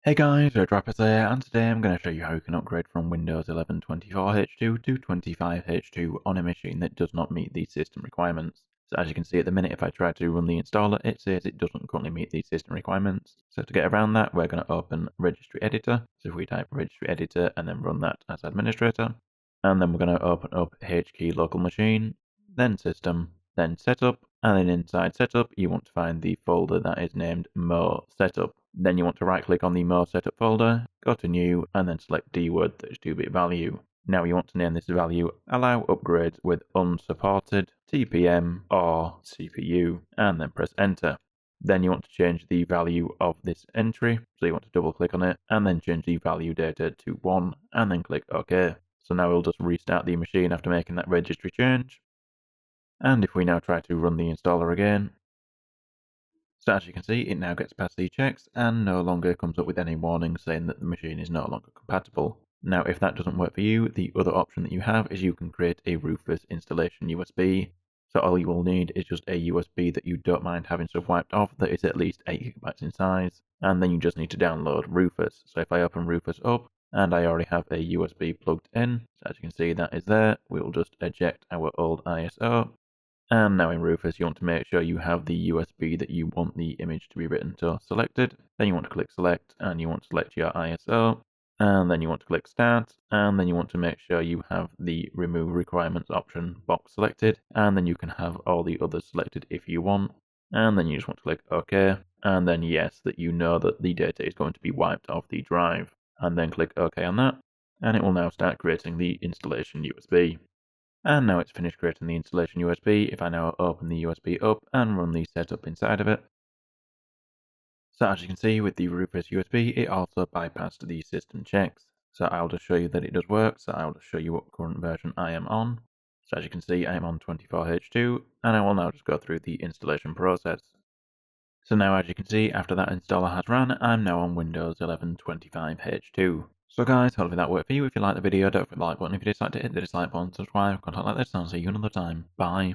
Hey guys, R4GE VipeRzZ here, and today I'm going to show you how you can upgrade from Windows 11 24H2 to 25H2 on a machine that does not meet these system requirements. So as you can see at the minute, if I try to run the installer, it says it doesn't currently meet these system requirements. So to get around that, we're going to open Registry Editor. So if we type Registry Editor and then run that as administrator, and then we're going to open up HKey local machine, then System, then Setup, and then inside Setup, you want to find the folder that is named Mo Setup. Then you want to right click on the Mo Setup folder, go to New, and then select dword, that is 2-bit value. Now you want to name this value Allow Upgrades with Unsupported TPM or CPU, and then press Enter. Then you want to change the value of this entry, so you want to double click on it, and then change the value data to 1, and then click OK. So now we'll just restart the machine after making that registry change. And if we now try to run the installer again, so as you can see, it now gets past the checks and no longer comes up with any warnings saying that the machine is no longer compatible. Now, if that doesn't work for you, the other option that you have is you can create a Rufus installation USB. So all you will need is just a USB that you don't mind having stuff wiped off that is at least 8 GB in size, and then you just need to download Rufus. So if I open Rufus up, and I already have a USB plugged in, so as you can see that is there, we'll just eject our old ISO. And now in Rufus, you want to make sure you have the USB that you want the image to be written to selected. Then you want to click select, and you want to select your ISO. And then you want to click start, and then you want to make sure you have the remove requirements option box selected. And then you can have all the others selected if you want. And then you just want to click OK. And then yes, that you know that the data is going to be wiped off the drive. And then click OK on that. And it will now start creating the installation USB. And now it's finished creating the installation USB. If I now open the USB up and run the setup inside of it. So as you can see with the Rufus USB, it also bypassed the system checks. So I'll just show you that it does work. So I'll just show you what current version I am on. So as you can see, I am on 24H2, and I will now just go through the installation process. So now as you can see, after that installer has run, I'm now on Windows 11 25H2. So guys, hopefully that worked for you. If you liked the video, don't forget the like button. If you dislike it, hit the dislike button, subscribe, contact like this, and I'll see you another time. Bye.